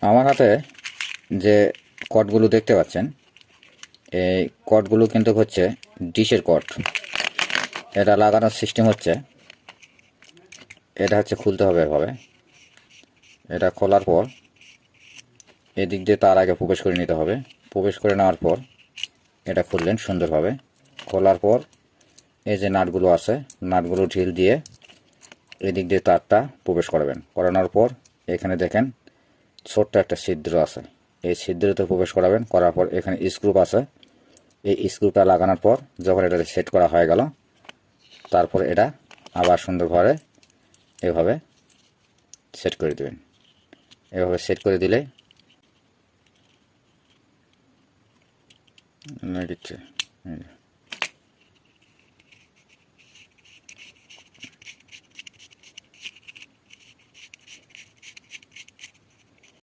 আমার হাতে যে কর্ডগুলো দেখতে পাচ্ছেন, এই কর্ডগুলো কিন্তু হচ্ছে ডিশের কর্ড। এটা লাগানোর সিস্টেম হচ্ছে, এটা হচ্ছে খুলতে হবে এভাবে। এটা খোলার পর এদিক দিয়ে তার আগে প্রবেশ করে নিতে হবে। প্রবেশ করে নেওয়ার পর এটা খুললেন সুন্দরভাবে। খোলার পর এই যে নাটগুলো আছে, নাটগুলো ঢিল দিয়ে এদিক দিয়ে তারটা প্রবেশ করাবেন। করানোর পর এখানে দেখেন ছোট্ট একটা ছিদ্র আছে, এই ছিদ্রতে প্রবেশ করাবেন। করার পর এখানে স্ক্রু আছে, এই স্ক্রুটা লাগানোর পর যখন এটা সেট করা হয়ে গেল, তারপর এটা আবার সুন্দরভাবে এভাবে সেট করে দেবেন। এভাবে সেট করে দিলে দিচ্ছে